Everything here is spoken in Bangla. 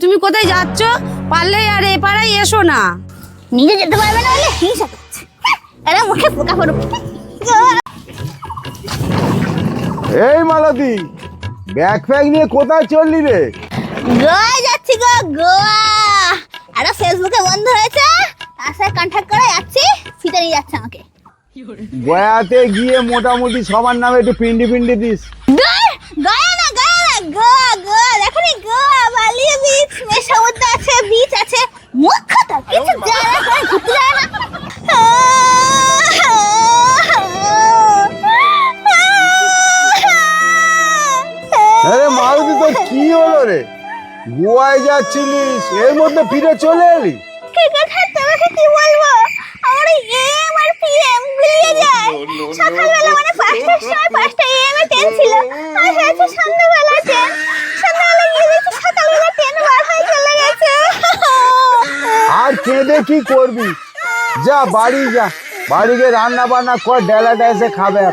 তুমি কোথায় যাচ্ছ? পারলে আর এ পাড়ায় এসো না। নিজে যেতে পারবে না বলে হিংসা করছে। এরা মুখে পোকা পড়ুক। এই মালতী, ব্যাগ ফ্যাগ নিয়ে কোথায় চললি রে? গোয়া যাচ্ছি গো, গোয়া। আরে ফেসবুকে বন্ধ হয়েছে, আসায় কন্ট্যাক্ট করে যাচ্ছি, ফিতে নিয়ে যাচ্ছে আমাকে। গয়াতে গিয়ে মোটামুটি সবার নামে একটু পিন্ডি পিন্ডি দিস। গয়া না, গোয়া, গোয়া। দেখনি গোয়া, বালি বিচ, সমুদ্র আছে, বিচ আছে, মুখ্যত কিছু জায়গা করে ঘুরতে যায় না। আরে মালতী, তো কি হলো রে? গোয়ায় যাচ্ছিলিস, এর মধ্যে ফিরে চলে এলি? কি কথা, তোমাকে কি বলবো, আমার এম আর পিএম গুলিয়ে যায়। সকালবেলা মানে 5টার সময় 5টা এম এ ট্রেন ছিল, আর হয়েছে সন্ধ্যাবেলা ট্রেন। সন্ধ্যাবেলা গিয়ে দেখি সকালবেলা ট্রেন বার হয়ে চলে গেছে। আর কেঁদে কি করবি? যা বাড়ি যা, বাড়ি গিয়ে রান্না বান্না কর, ডেলাটা এসে খাবে।